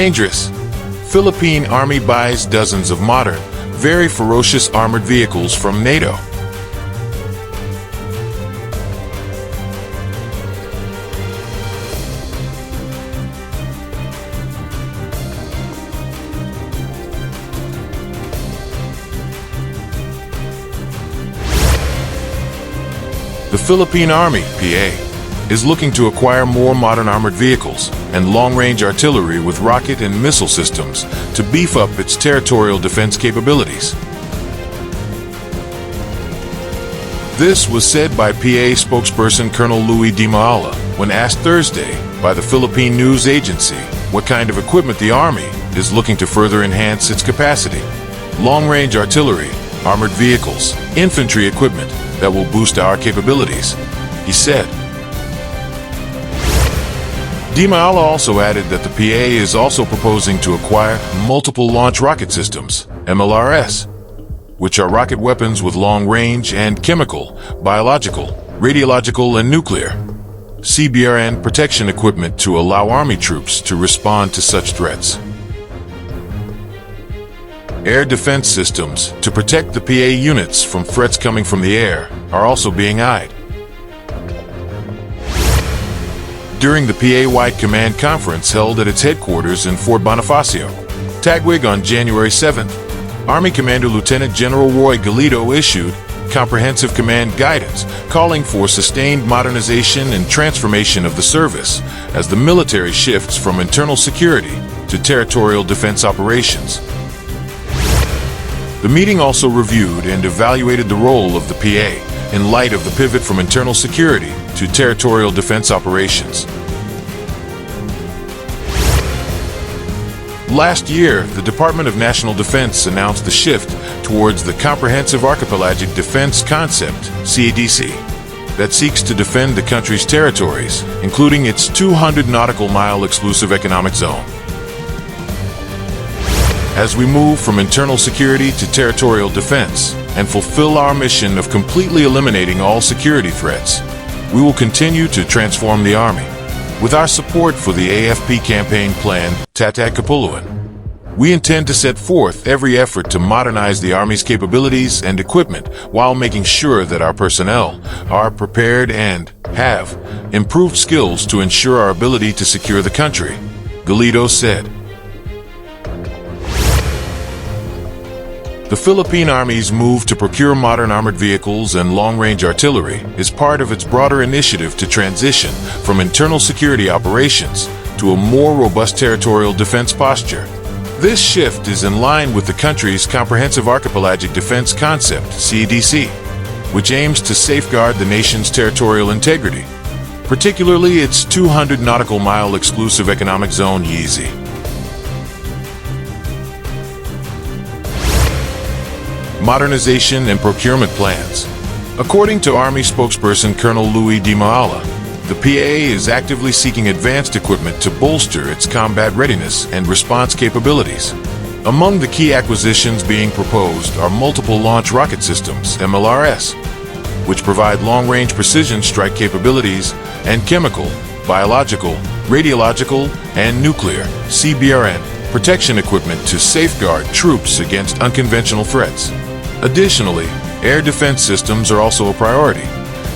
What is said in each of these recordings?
Dangerous. Philippine Army buys dozens of modern, very ferocious armored vehicles from NATO. The Philippine Army, PA, is looking to acquire more modern armored vehicles and long-range artillery with rocket and missile systems to beef up its territorial defense capabilities. This was said by PA spokesperson Colonel Louis Di Maala when asked Thursday by the Philippine news agency what kind of equipment the Army is looking to further enhance its capacity. Long-range artillery, armored vehicles, infantry equipment that will boost our capabilities, he said. Di Maala also added that the PA is also proposing to acquire multiple launch rocket systems, MLRS, which are rocket weapons with long range and chemical, biological, radiological, and nuclear CBRN protection equipment to allow Army troops to respond to such threats. Air defense systems to protect the PA units from threats coming from the air are also being eyed. During the PA-wide command conference held at its headquarters in Fort Bonifacio, Taguig on January 7th, Army Commander Lieutenant General Roy Galido issued comprehensive command guidance calling for sustained modernization and transformation of the service as the military shifts from internal security to territorial defense operations. The meeting also reviewed and evaluated the role of the PA in light of the pivot from internal security to territorial defense operations. Last year, the Department of National Defense announced the shift towards the Comprehensive Archipelagic Defense Concept, CADC, that seeks to defend the country's territories, including its 200 nautical mile exclusive economic zone. As we move from internal security to territorial defense and fulfill our mission of completely eliminating all security threats, we will continue to transform the Army. With our support for the AFP campaign plan, Tatak Kapuluan, we intend to set forth every effort to modernize the Army's capabilities and equipment while making sure that our personnel are prepared and have improved skills to ensure our ability to secure the country, Galido said. The Philippine Army's move to procure modern armored vehicles and long-range artillery is part of its broader initiative to transition from internal security operations to a more robust territorial defense posture. This shift is in line with the country's Comprehensive Archipelagic Defense Concept, CADC, which aims to safeguard the nation's territorial integrity, particularly its 200 nautical mile exclusive economic zone, (EEZ). Modernization and procurement plans. According to Army spokesperson Colonel Louis Di Maala, the PA is actively seeking advanced equipment to bolster its combat readiness and response capabilities. Among the key acquisitions being proposed are multiple launch rocket systems, MLRS, which provide long-range precision strike capabilities, and chemical, biological, radiological, and nuclear CBRN protection equipment to safeguard troops against unconventional threats. Additionally, air defense systems are also a priority,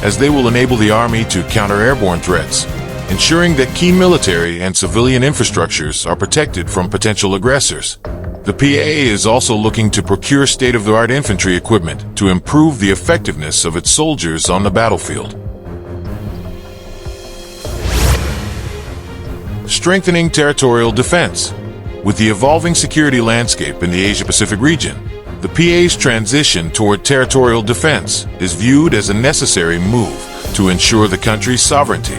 as they will enable the Army to counter airborne threats, ensuring that key military and civilian infrastructures are protected from potential aggressors. The PA is also looking to procure state-of-the-art infantry equipment to improve the effectiveness of its soldiers on the battlefield. Strengthening territorial defense. With the evolving security landscape in the Asia-Pacific region, the PA's transition toward territorial defense is viewed as a necessary move to ensure the country's sovereignty.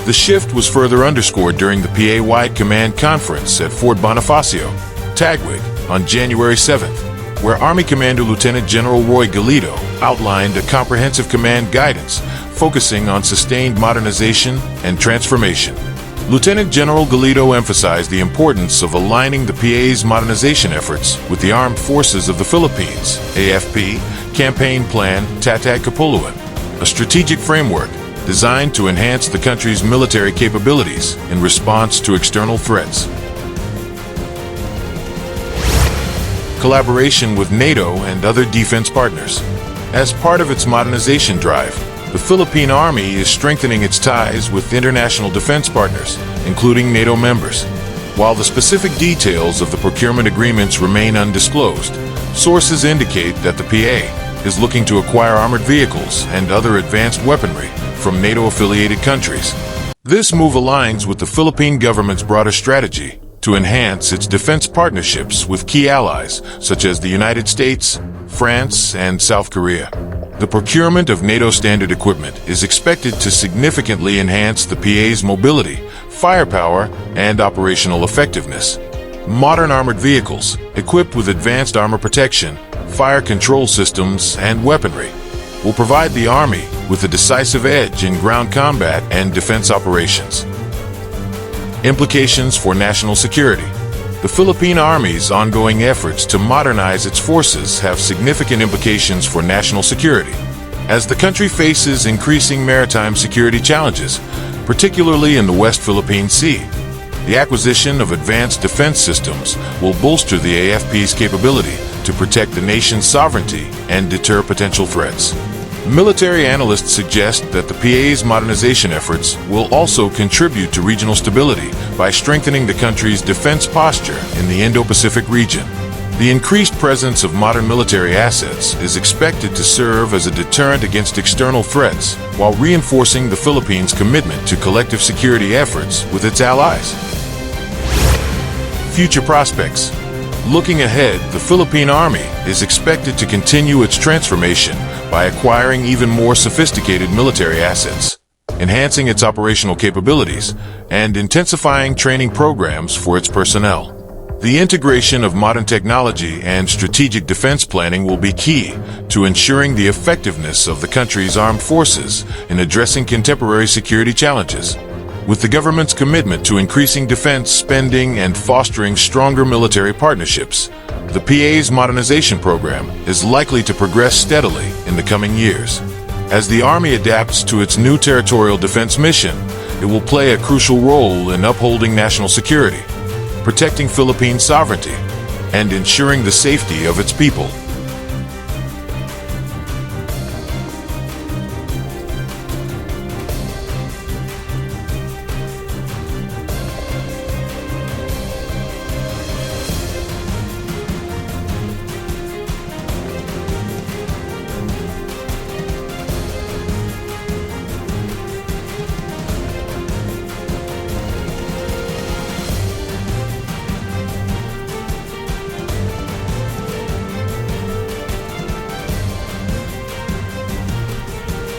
The shift was further underscored during the PA-wide command conference at Fort Bonifacio, Taguig, on January 7th, where Army Commander Lieutenant General Roy Galido outlined a comprehensive command guidance focusing on sustained modernization and transformation. Lieutenant General Galido emphasized the importance of aligning the PA's modernization efforts with the Armed Forces of the Philippines, AFP, campaign plan Tatak Kapuluan, a strategic framework designed to enhance the country's military capabilities in response to external threats. collaboration with NATO and other defense partners. As part of its modernization drive, the Philippine Army is strengthening its ties with international defense partners, including NATO members. While the specific details of the procurement agreements remain undisclosed, sources indicate that the PA is looking to acquire armored vehicles and other advanced weaponry from NATO-affiliated countries. This move aligns with the Philippine government's broader strategy to enhance its defense partnerships with key allies such as the United States, France, and South Korea. The procurement of NATO standard equipment is expected to significantly enhance the PA's mobility, firepower, and operational effectiveness. Modern armored vehicles, equipped with advanced armor protection, fire control systems, and weaponry, will provide the Army with a decisive edge in ground combat and defense operations. Implications for national security. The Philippine Army's ongoing efforts to modernize its forces have significant implications for national security. As the country faces increasing maritime security challenges, particularly in the West Philippine Sea, the acquisition of advanced defense systems will bolster the AFP's capability to protect the nation's sovereignty and deter potential threats. Military analysts suggest that the PA's modernization efforts will also contribute to regional stability by strengthening the country's defense posture in the Indo-Pacific region. The increased presence of modern military assets is expected to serve as a deterrent against external threats, while reinforcing the Philippines' commitment to collective security efforts with its allies. Future prospects. Looking ahead, the Philippine Army is expected to continue its transformation by acquiring even more sophisticated military assets, enhancing its operational capabilities, and intensifying training programs for its personnel. The integration of modern technology and strategic defense planning will be key to ensuring the effectiveness of the country's armed forces in addressing contemporary security challenges. With the government's commitment to increasing defense spending and fostering stronger military partnerships, the PA's modernization program is likely to progress steadily in the coming years. As the Army adapts to its new territorial defense mission, it will play a crucial role in upholding national security, protecting Philippine sovereignty, and ensuring the safety of its people.